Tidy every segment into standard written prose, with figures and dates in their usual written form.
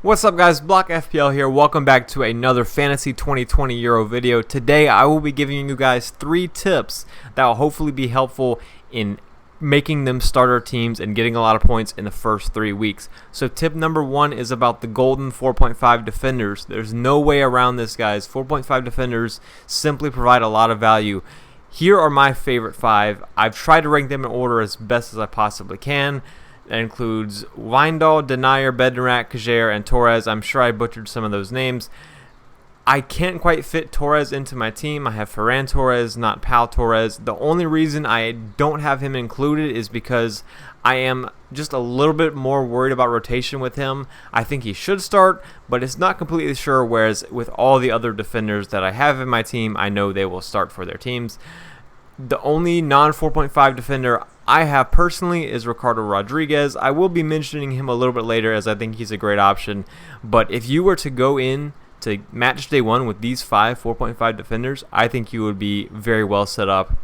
What's up guys, Block FPL here. Welcome back to another Fantasy 2020 Euro video. Today I will be giving you guys 3 tips that will hopefully be helpful in making them starter teams and getting a lot of points in the first 3 weeks. So tip number 1 is about the golden 4.5 defenders. There's no way around this, guys. 4.5 defenders simply provide a lot of value. Here are my favorite 5. I've tried to rank them in order as best as I possibly can. That includes Wijndal, Denier, Bednarak, Kjaer, and Torres. I'm sure I butchered some of those names. I can't quite fit Torres into my team. I have Ferran Torres, not Pau Torres. The only reason I don't have him included is because I am just a little bit more worried about rotation with him. I think he should start, but it's not completely sure, whereas with all the other defenders that I have in my team, I know they will start for their teams. The only non-4.5 defender I have personally is Ricardo Rodriguez. I will be mentioning him a little bit later as I think he's a great option. But if you were to go in to match day 1 with these 5 4.5 defenders, I think you would be very well set up.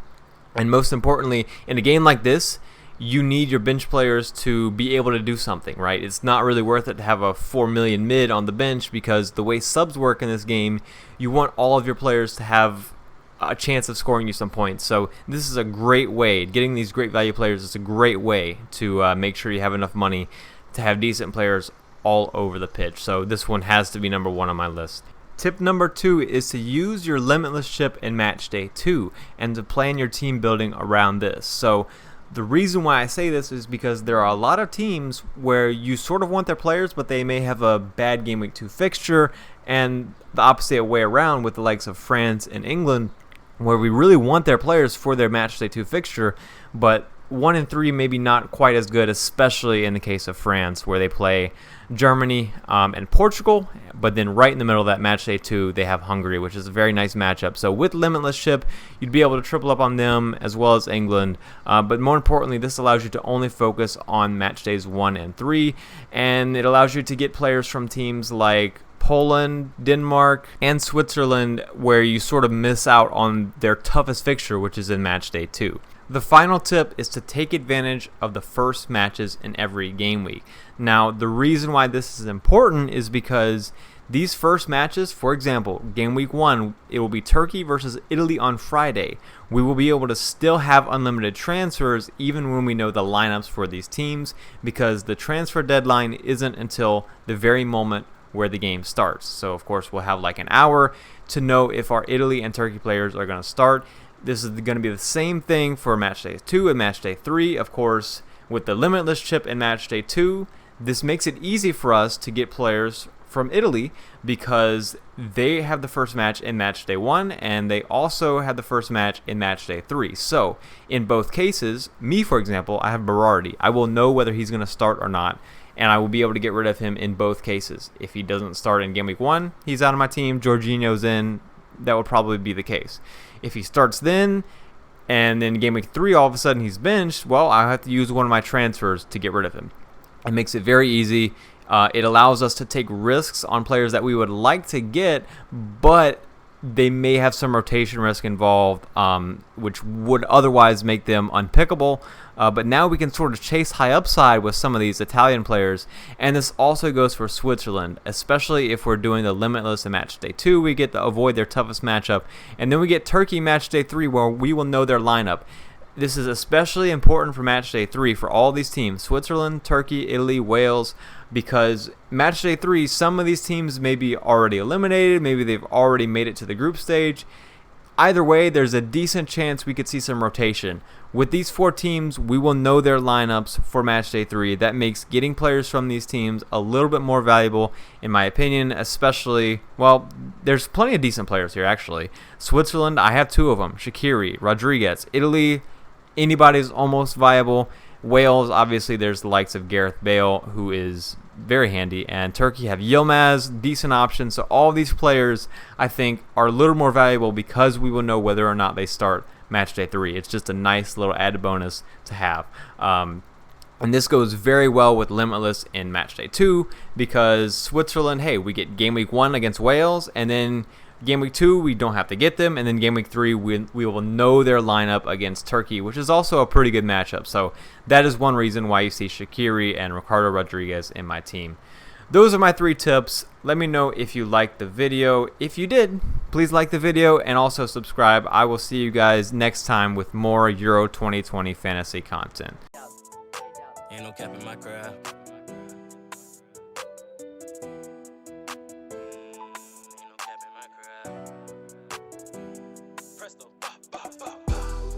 And most importantly, in a game like this, you need your bench players to be able to do something, right? It's not really worth it to have a 4 million mid on the bench, because the way subs work in this game, you want all of your players to have a chance of scoring you some points. So this is a great way, getting these great value players is a great way to make sure you have enough money to have decent players all over the pitch. So this one has to be number 1 on my list. Tip number 2 is to use your limitless chip in match day 2 and to plan your team building around this. So the reason why I say this is because there are a lot of teams where you sort of want their players, but they may have a bad game week 2 fixture, and the opposite way around with the likes of France and England, where we really want their players for their match day 2 fixture, but 1 and 3 maybe not quite as good, especially in the case of France, where they play Germany and Portugal, but then right in the middle of that match day 2 they have Hungary, which is a very nice matchup. So with limitless chip, you'd be able to triple up on them as well as England, but more importantly, this allows you to only focus on match days 1 and 3, and it allows you to get players from teams like Poland, Denmark, and Switzerland, where you sort of miss out on their toughest fixture, which is in match day 2. The final tip is to take advantage of the first matches in every game week. Now, the reason why this is important is because these first matches, for example, game week 1, it will be Turkey versus Italy on Friday. We will be able to still have unlimited transfers even when we know the lineups for these teams, because the transfer deadline isn't until the very moment where the game starts. So of course we'll have like an hour to know if our Italy and Turkey players are going to start. This is going to be the same thing for match day 2 and match day 3. Of course, with the limitless chip in match day 2, this makes it easy for us to get players from Italy because they have the first match in match day 1 and they also have the first match in match day 3. So in both cases, me for example, I have Berardi. I will know whether he's going to start or not, and I will be able to get rid of him in both cases. If he doesn't start in game week 1, he's out of my team. Jorginho's in. That would probably be the case. If he starts then, and then game week 3 all of a sudden he's benched, well, I have to use one of my transfers to get rid of him. It makes it very easy. It allows us to take risks on players that we would like to get, but they may have some rotation risk involved, which would otherwise make them unpickable. But now we can sort of chase high upside with some of these Italian players. And this also goes for Switzerland, especially if we're doing the limitless in match day 2. We get to avoid their toughest matchup. And then we get Turkey match day 3, where we will know their lineup. This is especially important for match day 3 for all these teams, Switzerland, Turkey, Italy, Wales, because match day 3, some of these teams may be already eliminated, maybe they've already made it to the group stage. Either way, there's a decent chance we could see some rotation. With these 4 teams, we will know their lineups for match day 3. That makes getting players from these teams a little bit more valuable, in my opinion, especially, well, there's plenty of decent players here, actually. Switzerland, I have 2 of them, Shaqiri, Rodriguez. Italy, anybody's almost viable. Wales, obviously, there's the likes of Gareth Bale, who is very handy, and Turkey have Yilmaz, decent options. So all these players, I think, are a little more valuable because we will know whether or not they start match day 3. It's just a nice little added bonus to have. And this goes very well with limitless in match day 2 because Switzerland, hey, we get game week 1 against Wales, and then game week 2 we don't have to get them, and then game week 3 we will know their lineup against Turkey, which is also a pretty good matchup. So that is one reason why you see Shaqiri and Ricardo Rodriguez in my team. those are my 3 tips. Let me know if you liked the video. If you did, please like the video and also subscribe. I will see you guys next time with more Euro 2020 fantasy content. Ain't no cap in my crowd.